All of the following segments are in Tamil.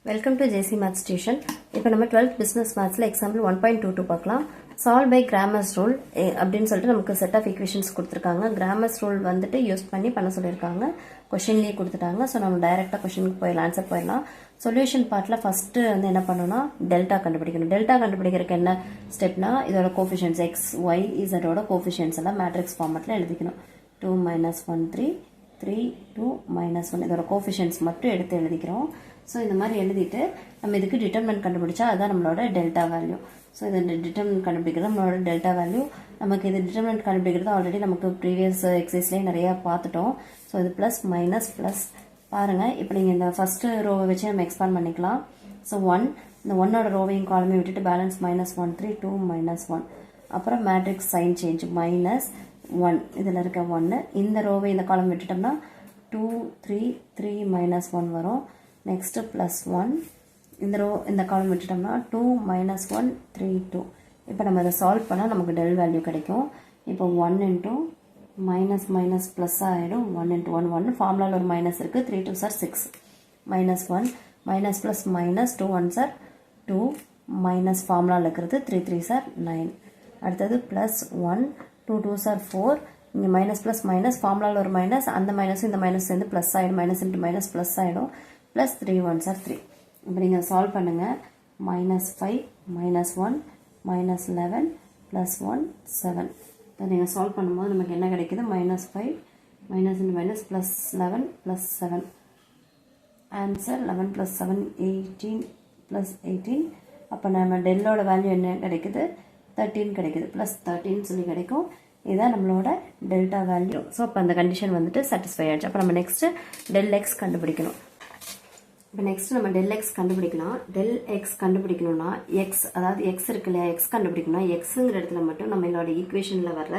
Welcome to JC Maths Tuition. இப்போ நம்ம 12th business mathsல example 1.22 பார்க்கலாம். Solve by Grammar's rule அப்படின்னு சொல்லிட்டு நமக்கு set of equations கொடுத்திருக்காங்க. Grammar's rule வந்துட்டு யூஸ் பண்ணி பண்ண சொல்லிருக்காங்க. क्वेश्चनலயே கொடுத்துட்டாங்க. சோ நம்ம டைரக்ட்டா क्वेश्चனுக்கு போயிடலாம், ஆன்சர் போயிடலாம். சொல்யூஷன் பார்ட்ல ஃபர்ஸ்ட் வந்து என்ன பண்ணனும்னா டெல்டா கண்டுபிடிக்கணும். டெல்டா கண்டுபிடிக்கிறதுக்கு என்ன ஸ்டெப்னா இதோட கோஎஃபிஷியன்ட்ஸ் x, y, z ஓட கோஎஃபிஷியன்ட்ஸ் எல்லாம் மேட்ரிக்ஸ் ஃபார்மட்ல எழுதிக்கணும். 2 1 3 3 2 1 இதோட கோஎஃபிஷியன்ட்ஸ் மட்டும் எடுத்து எழுதிக்கிறோம். ஸோ இந்த மாதிரி எழுதிட்டு நம்ம இதுக்கு டிட்டர்மினன்ட் கண்டுபிடிச்சா அதுதான் நம்மளோட டெல்டா வேல்யூ. ஸோ இது டிட்டர்மினன்ட் கண்டுபிடிக்கிறது நம்மளோட டெல்டா வேல்யூ. நமக்கு இது டிட்டர்மினன்ட் கண்டுபிடிக்கிறது ஆல்ரெடி நமக்கு ப்ரீவியஸ் எக்ஸசைஸ்லேயே நிறையா பார்த்துட்டோம். ஸோ இது ப்ளஸ் மைனஸ் ப்ளஸ் பாருங்கள். இப்போ நீங்கள் இந்த ஃபஸ்ட்டு ரோவை வச்சு நம்ம எக்ஸ்பாண்ட் பண்ணிக்கலாம். ஸோ 1 இந்த ஒன்னோட ரோவையும் காலமையும் விட்டுட்டு பேலன்ஸ் -1 3 2 -1 அப்புறம் மேட்ரிக்ஸ் சைன் சேஞ்ச் -1 இதில் இருக்க 1 இந்த ரோவை இந்த காலம் விட்டுட்டோம்னா 2 3 3 -1 வரும். நெக்ஸ்ட் +1 இந்த ரோ இந்த காலம் விட்டுட்டோம்னா 2 -1 3 2. இப்போ நம்ம இதை சால்வ் பண்ணால் நமக்கு டெல் வேல்யூ கிடைக்கும். இப்போ 1 இன்ட்டு மைனஸ் மைனஸ் ப்ளஸ் ஆகிடும். 1 இன்ட்டு 1 1 ஃபார்முலாவில் ஒரு மைனஸ் இருக்குது. 3 2 sir 6 -1 minus plus minus 2 1 sir 2 minus ஃபார்முலாவில் இருக்கிறது 3 3 சார் 9. அடுத்தது +1 2 2 சார் 4 இங்கே மைனஸ் ப்ளஸ் மைனஸ் ஃபார்முலாவில் ஒரு மைனஸ், அந்த மைனஸும் இந்த மைனஸ் சேர்ந்து ப்ளஸ் ஆகிடும். மைனஸ் இன்ட்டு மைனஸ் ப்ளஸ் ஆகிடும். Plus 3 1 sir 3. இப்போ நீங்கள் சால்வ் பண்ணுங்கள். -5 -1 -11 +1 7. இப்போ நீங்கள் சால்வ் பண்ணும்போது நமக்கு என்ன கிடைக்குது? -5 minus into minus plus 11 plus 7. Answer 11 + 7 18 + 18. அப்போ நம்ம டெல்லோட வேல்யூ என்ன கிடைக்குது? 13 கிடைக்குது. +13 சொல்லி கிடைக்கும். இதுதான் நம்மளோட டெல்டா வேல்யூ. ஸோ அப்போ அந்த கண்டிஷன் வந்துட்டு சாட்டிஸ்ஃபை ஆகிடுச்சு. அப்போ நம்ம நெக்ஸ்ட்டு டெல் எக்ஸ் கண்டுபிடிக்கணும். இப்போ நெக்ஸ்ட் நம்ம டெல் எக்ஸ் கண்டுபிடிக்கலாம். டெல் எக்ஸ் கண்டுபிடிக்கணும்னா எக்ஸ், அதாவது எக்ஸ் இருக்கு இல்லையா, எக்ஸ் கண்டுபிடிக்கணும்னா எக்ஸுங்கிற இடத்துல மட்டும் நம்மளோட ஈக்குவேஷனில் வர்ற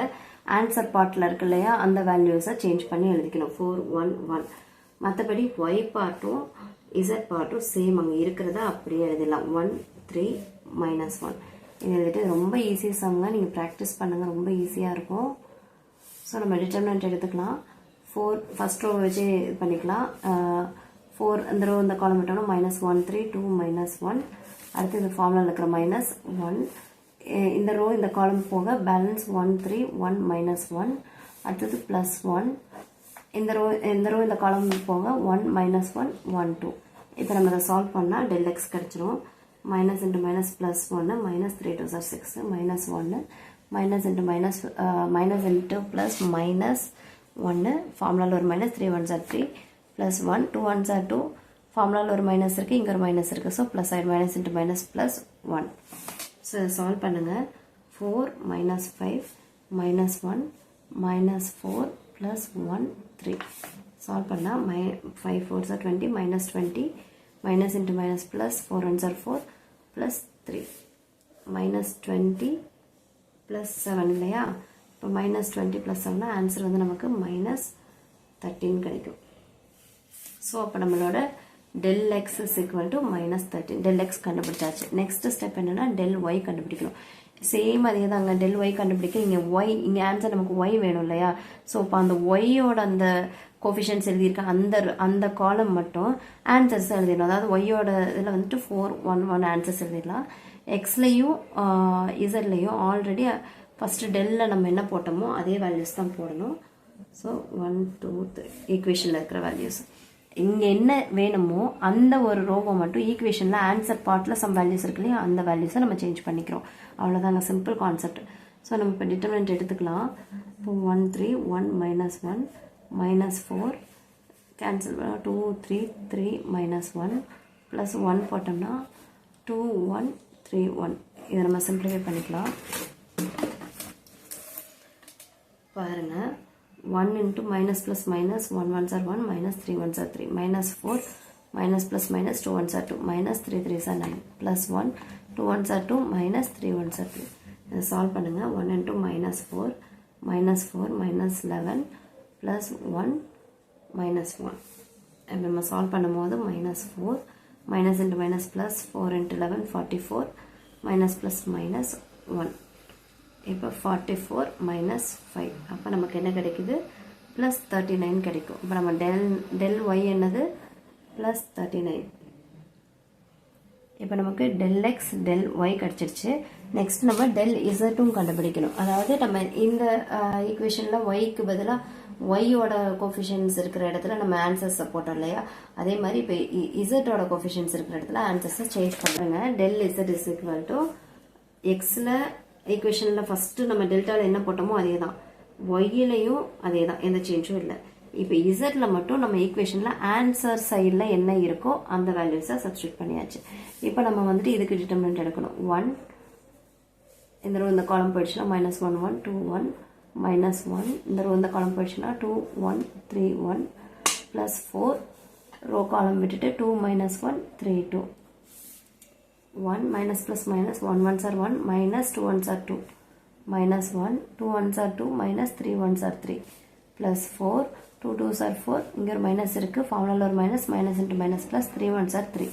ஆன்சர் பார்ட்டில் இருக்கு இல்லையா, அந்த வேல்யூஸை சேஞ்ச் பண்ணி எழுதிக்கணும். 4 1 1. மற்றபடி ஒய் பார்ட்டும் இசட் பார்ட்டும் சேம் அங்கே இருக்கிறத அப்படியே எழுதிடலாம். 1 3 -1 இது எழுதிட்டு ரொம்ப ஈஸி சம்ங்க. நீங்கள் ப்ராக்டிஸ் பண்ணுங்கள், ரொம்ப ஈஸியாக இருக்கும். ஸோ நம்ம டிட்டர்மினன்ட் எடுத்துக்கலாம். 4 ஃபர்ஸ்ட் ரோ வச்சு இது பண்ணிக்கலாம். 4 இந்த ரோ இந்த காலம் விட்டோம்னா -1 3 2 -1. அடுத்து இந்த ஃபார்முலாவில் இருக்கிற -1 இந்த ரோ இந்த காலம் போக பேலன்ஸ் 1 3 1 -1. அடுத்தது +1 இந்த ரோ இந்த காலம் போக 1 -1 1 2. இப்போ நம்ம இதை சால்வ் பண்ணால் டெல் எக்ஸ் கிடச்சிரும். Minus into minus +1 -3 2 sir 6 -1 minus into minus minus into plus -1 ஃபார்முலாவில் ஒரு மைனஸ் 3 1 சார் 3 +1 2 1 சார் 2 ஃபார்முலாவில் ஒரு மைனஸ் இருக்குது, இங்கே ஒரு மைனஸ் இருக்குது. ஸோ ப்ளஸ் ஆகிடும். Minus into minus +1. ஸோ இதை சால்வ் பண்ணுங்கள். 4 -5 -1 -4 +1 3 சால்வ் பண்ணால் 5 4 sir 20 -20 minus into minus plus 4 1 sir 4 +3 -20 +7 இல்லையா. இப்போ -20 +7 ஆன்சர் வந்து நமக்கு -13 கிடைக்கும். ஸோ அப்போ நம்மளோட del x is equal to -13. Del x கண்டுபிடிச்சாச்சு. நெக்ஸ்ட் ஸ்டெப் என்னன்னா டெல் ஒய் கண்டுபிடிக்கணும். சேம் அதே தாங்க. டெல் ஒய் கண்டுபிடிக்க இங்கே ஒய், இங்கே ஆன்சர் நமக்கு ஒய் வேணும் இல்லையா. ஸோ இப்போ அந்த ஒய்யோட அந்த கோஃபிஷியன்ஸ் எழுதியிருக்க அந்த காலம் மட்டும் ஆன்சர்ஸ் எழுதிடணும். அதாவது ஒய்யோட இதில் வந்துட்டு 4 1 1 ஆன்சர்ஸ் எழுதிடலாம். எக்ஸ்லையும் இசட்லையும் ஆல்ரெடி ஃபஸ்ட்டு டெல்லில் நம்ம என்ன போட்டோமோ அதே வேல்யூஸ் தான் போடணும். ஸோ 1 2 3 ஈக்குவேஷனில் இருக்கிற வேல்யூஸ். இங்கே என்ன வேணுமோ அந்த ஒரு ரோவை மட்டும் ஈக்குவேஷனில் ஆன்சர் பார்ட்டில் சம் வேல்யூஸ் இருக்கு இல்லையா, அந்த வேல்யூஸை நம்ம சேஞ்ச் பண்ணிக்கிறோம். அவ்வளோதாங்க, சிம்பிள் கான்செப்ட். ஸோ நம்ம இப்போ டிட்டர்மினன்ட் எடுத்துக்கலாம். இப்போ 1 3 1 -1 -4 கேன்சல் 2 3 3 -1 +1 போட்டோம்னா 2 1 3 1. இதை நம்ம சிம்பிளிஃபை பண்ணிக்கலாம். பாருங்கள். 1 into minus plus minus 1 1s are 1 minus 3 1s are 3 -4 minus plus minus 2 1s are 2 minus 3 3s are 9 plus 1 2 1s are 2 minus 3 1s are 3. இதை சால்வ் பண்ணுங்க. 1 into -4 minus 11 plus 1 minus 1. இப்போ நம்ம சால்வ் பண்ணும்போது -4 minus into minus plus 4 into 11 44 minus plus minus 1. இப்போ 44 -5 அப்போ நமக்கு என்ன கிடைக்குது? +39 கிடைக்கும். இப்போ நம்ம டெல் ஒய் என்னது? +39. இப்போ நமக்கு del x del y கிடச்சிருச்சு. நெக்ஸ்ட் நம்ம del zம் கண்டுபிடிக்கணும். அதாவது நம்ம இந்த ஈக்குவேஷனில் yக்கு பதிலாக ஒய்யோட கோஃபிஷியன்ஸ் இருக்கிற இடத்துல நம்ம ஆன்சர்ஸை போட்டோம் இல்லையா, அதே மாதிரி இப்போ இசட்டோட கோஃபிஷியன்ஸ் இருக்கிற இடத்துல ஆன்சர்ஸை சேஞ்ச் பண்ணுறேங்க. del z is equal to எக்ஸில் ஈக்குவேஷனில் ஃபஸ்ட்டு நம்ம டெல்டாவில் என்ன போட்டோமோ அதே தான், ஒய்யிலையும் அதே தான், எந்த சேஞ்சும் இல்லை. இப்போ இசட்டில் மட்டும் நம்ம ஈக்குவேஷனில் ஆன்சர் சைடில் என்ன இருக்கோ அந்த வேல்யூஸை சப்ஸ்டியூட் பண்ணியாச்சு. இப்போ நம்ம வந்துட்டு இதுக்கு டிட்டர்மினன்ட் எடுக்கணும். 1 இந்த ரோ இந்த காலம் போயிடுச்சுன்னா -1 1 2 1 -1 இந்த ரோ இந்த காலம் போயிடுச்சுன்னா 2 1 3 1 +4 ரோ காலம் விட்டுட்டு 2 -1 3 2 1 minus plus minus 1 ones are 1 minus 2 ones are 2 minus 1 2 ones are 2 minus 3 ones are 3 plus 4 2 2s are 4 இங்க ஒரு மைனஸ் இருக்கு, ஃபார்முலால ஒரு minus into minus plus 3 ones are 3.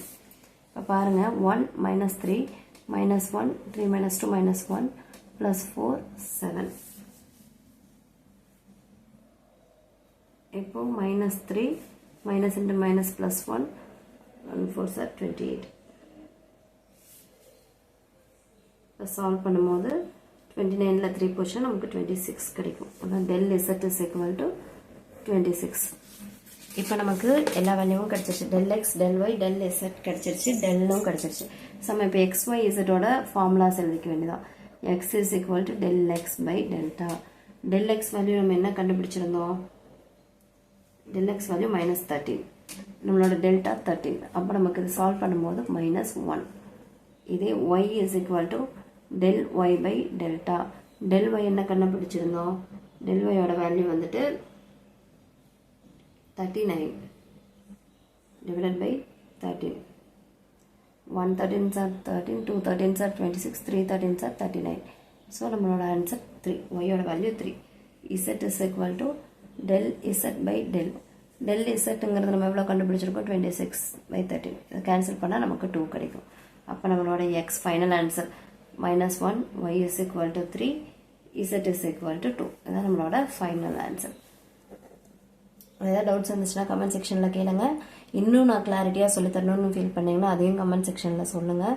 இப்போ பாருங்க 1 minus 3 minus 1 3 minus 2 minus 1 plus 4 7. இப்போ minus 3 minus into minus plus 1 1 4s are 28. Solve பண்ணும்போது 29ல 3 போச்சுன்னா நமக்கு 26 கிடைக்கும். அதான் del z is equal to 26. இப்போ நமக்கு எல்லா வேல்யூவும் கிடைச்சிருச்சு. del x del y del z கிடைச்சிருச்சு, டெல்லும் கிடைச்சிருச்சு. நம்ம இப்போ x y z ஓட ஃபார்முலாஸ் எழுதிக்க வேண்டியதான். x is equal to del x by delta. del x value நம்ம என்ன கண்டுபிடிச்சிருந்தோம், del x வேல்யூ -13, நம்மளோட டெல்டா 13. அப்போ நமக்கு இது சால்வ் பண்ணும்போது -1. இதே y is equal to del y by delta. del y என்ன கண்டுபிடிச்சிருந்தோம், del y ஓட வேல்யூ வந்துட்டு 39 divided by 13. 1 13s are 13, 2 13s are 26, 3 13s are 39. So நம்மளோட ஆன்சர் 3. y ஓட value 3. z is equal to del z by del. del zங்கிறது நம்ம எவ்வளோ கண்டுபிடிச்சிருக்கோம், 26 by 13. இதை கேன்சல் பண்ணால் நமக்கு 2 கிடைக்கும். அப்போ நம்மளோட x final answer -1, y is equal to 3, z is equal to 2. இதுதான் நம்மளோட ஃபைனல் ஆன்சர். ஏதாவது டவுட்ஸ் இருந்துச்சுன்னா கமெண்ட் செக்ஷனில் கேளுங்க. இன்னும் நான் கிளாரிட்டியாக சொல்லித்தரணும்னு ஃபீல் பண்ணிங்கன்னா அதையும் கமெண்ட் செக்ஷனில் சொல்லுங்கள்.